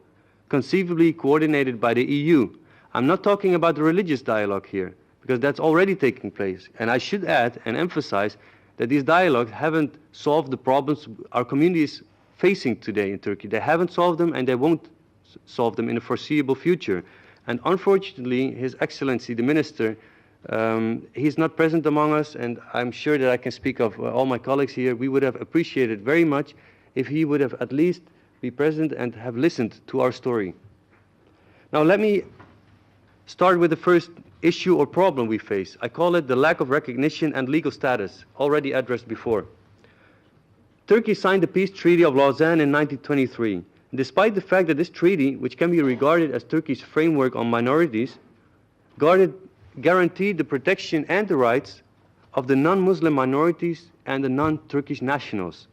conceivably coordinated by the EU. I'm not talking about the religious dialogue here, because that's already taking place. And I should add and emphasize that these dialogues haven't solved the problems our community is facing today in Turkey. They haven't solved them, and they won't solve them in the foreseeable future. And unfortunately, His Excellency, the Minister, he's not present among us, and I'm sure that I can speak of all my colleagues here. We would have appreciated very much if he would have at least be present and have listened to our story. Now let me start with the first issue or problem we face. I call it the lack of recognition and legal status, already addressed before. Turkey signed the Peace Treaty of Lausanne in 1923. Despite the fact that this treaty, which can be regarded as Turkey's framework on minorities, guaranteed the protection and the rights of the non-Muslim minorities and the non-Turkish nationals.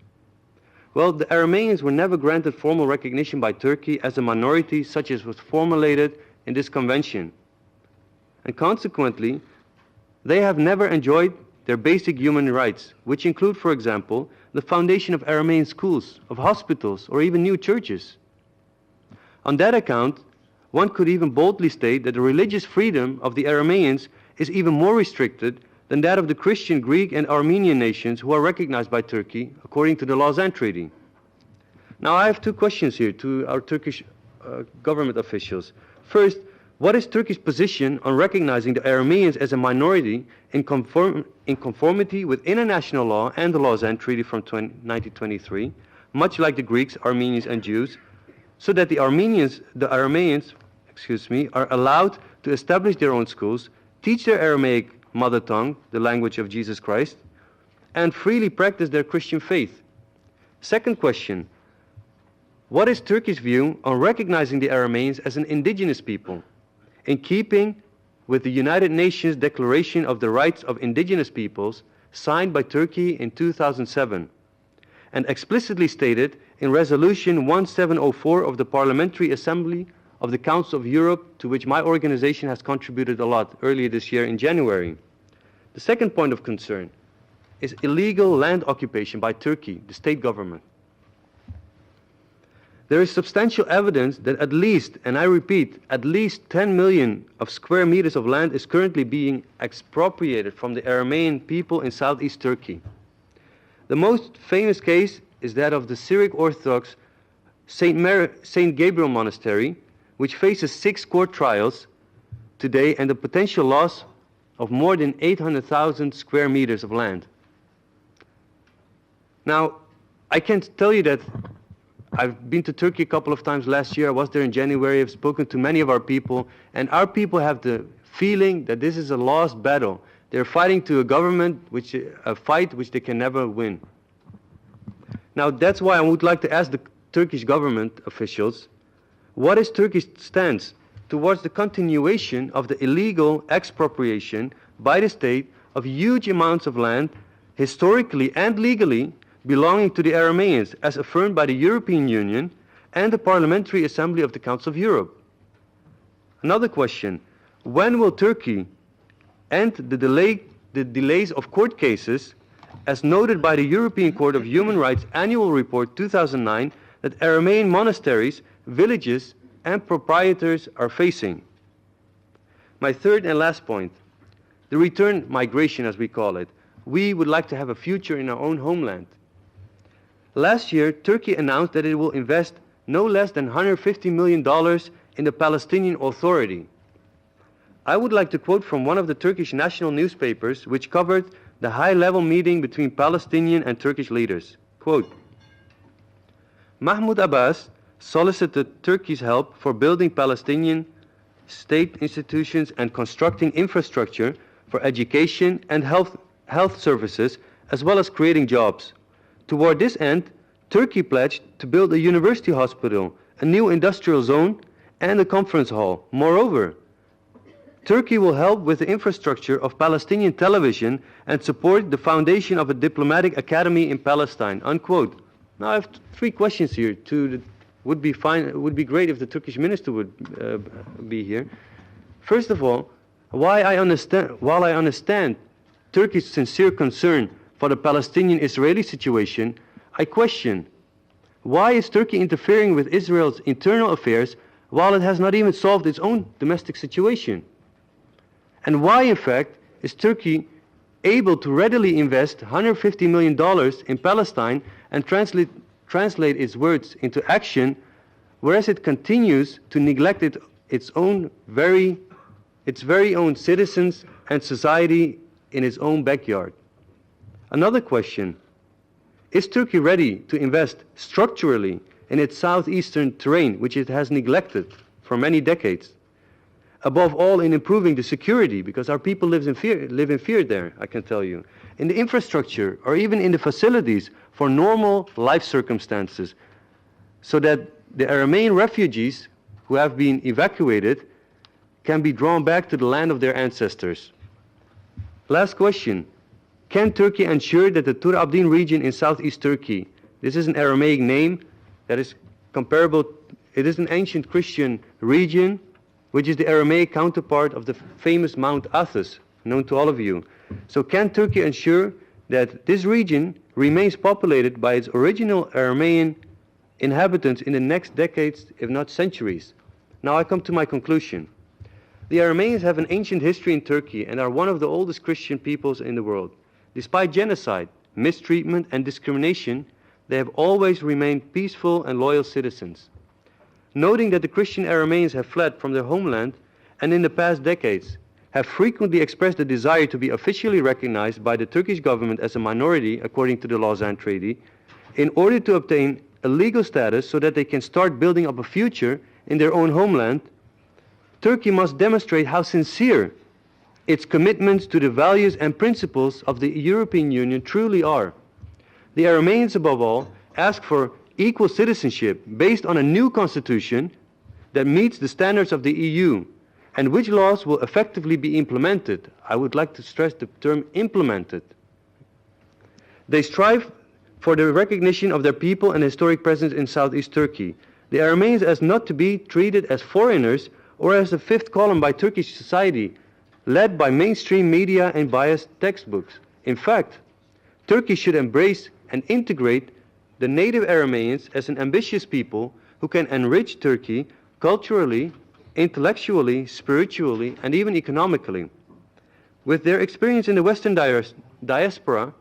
Well, the Arameans were never granted formal recognition by Turkey as a minority such as was formulated in this convention. And consequently, they have never enjoyed their basic human rights, which include, for example, the foundation of Aramean schools, of hospitals, or even new churches. On that account, one could even boldly state that the religious freedom of the Arameans is even more restricted than that of the Christian, Greek, and Armenian nations who are recognized by Turkey according to the Lausanne Treaty. Now, I have two questions here to our Turkish government officials. First, what is Turkey's position on recognizing the Arameans as a minority in conformity with international law and the Lausanne Treaty from 1923, much like the Greeks, Armenians, and Jews, so that the Arameans, are allowed to establish their own schools, teach their Aramaic mother tongue, the language of Jesus Christ, and freely practice their Christian faith? Second question, what is Turkey's view on recognizing the Arameans as an indigenous people, in keeping with the United Nations Declaration of the Rights of Indigenous Peoples signed by Turkey in 2007 and explicitly stated in Resolution 1704 of the Parliamentary Assembly of the Council of Europe, to which my organization has contributed a lot earlier this year in January? The second point of concern is illegal land occupation by Turkey, the state government. There is substantial evidence that at least, and I repeat, at least 10 million of square meters of land is currently being expropriated from the Aramean people in southeast Turkey. The most famous case is that of the Syriac Orthodox St. Gabriel Monastery, which faces 6 court trials today and the potential loss of more than 800,000 square meters of land. Now, I can tell you that I've been to Turkey a couple of times last year. I was there in January. I've spoken to many of our people, and our people have the feeling that this is a lost battle. They're fighting to a government, a fight which they can never win. Now, that's why I would like to ask the Turkish government officials, what is Turkey's stance towards the continuation of the illegal expropriation by the state of huge amounts of land, historically and legally, belonging to the Arameans, as affirmed by the European Union and the Parliamentary Assembly of the Council of Europe? Another question, when will Turkey end the delays of court cases, as noted by the European Court of Human Rights Annual Report 2009, that Aramean monasteries, villages, and proprietors are facing? My third and last point, the return migration, as we call it. We would like to have a future in our own homeland. Last year, Turkey announced that it will invest no less than $150 million in the Palestinian Authority. I would like to quote from one of the Turkish national newspapers, which covered the high-level meeting between Palestinian and Turkish leaders. Quote, Mahmoud Abbas solicited Turkey's help for building Palestinian state institutions and constructing infrastructure for education and health services, as well as creating jobs. Toward this end, Turkey pledged to build a university hospital, a new industrial zone, and a conference hall. Moreover, Turkey will help with the infrastructure of Palestinian television and support the foundation of a diplomatic academy in Palestine. Unquote. Now I have 3 questions here. It would be great if the Turkish minister would be here. First of all, while I understand Turkey's sincere concern for the Palestinian-Israeli situation, I question, why is Turkey interfering with Israel's internal affairs while it has not even solved its own domestic situation? And why, in fact, is Turkey able to readily invest $150 million in Palestine and translate its words into action, whereas it continues to neglect its very own citizens and society in its own backyard? Another question, is Turkey ready to invest structurally in its southeastern terrain, which it has neglected for many decades? above all in improving the security, because our people live in fear there, I can tell you, in the infrastructure, or even in the facilities for normal life circumstances, so that the Aramean refugees who have been evacuated can be drawn back to the land of their ancestors. Last question. Can Turkey ensure that the Tur Abdin region in southeast Turkey, this is an Aramaic name that is comparable, it is an ancient Christian region, which is the Aramaic counterpart of the famous Mount Athos, known to all of you. So can Turkey ensure that this region remains populated by its original Aramean inhabitants in the next decades, if not centuries? Now I come to my conclusion. The Arameans have an ancient history in Turkey and are one of the oldest Christian peoples in the world. Despite genocide, mistreatment, and discrimination, they have always remained peaceful and loyal citizens. Noting that the Christian Arameans have fled from their homeland and in the past decades have frequently expressed the desire to be officially recognized by the Turkish government as a minority according to the Lausanne Treaty, in order to obtain a legal status so that they can start building up a future in their own homeland, Turkey must demonstrate how sincere its commitments to the values and principles of the European Union truly are. The Arameans, above all, ask for equal citizenship based on a new constitution that meets the standards of the EU, and which laws will effectively be implemented. I would like to stress the term implemented. They strive for the recognition of their people and historic presence in southeast Turkey. The Arameans as not to be treated as foreigners or as a fifth column by Turkish society, led by mainstream media and biased textbooks. In fact, Turkey should embrace and integrate the native Arameans as an ambitious people who can enrich Turkey culturally, intellectually, spiritually, and even economically. With their experience in the Western diaspora,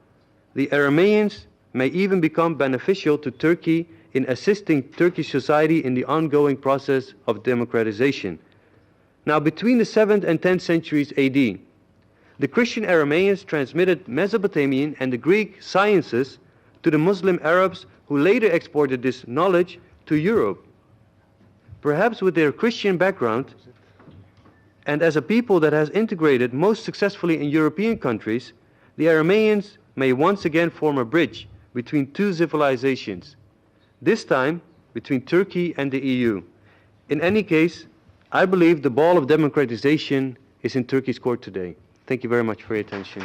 the Arameans may even become beneficial to Turkey in assisting Turkish society in the ongoing process of democratization. Now, between the 7th and 10th centuries AD, the Christian Arameans transmitted Mesopotamian and the Greek sciences to the Muslim Arabs, who later exported this knowledge to Europe. Perhaps with their Christian background, and as a people that has integrated most successfully in European countries, the Arameans may once again form a bridge between two civilizations, this time between Turkey and the EU. In any case, I believe the ball of democratization is in Turkey's court today. Thank you very much for your attention.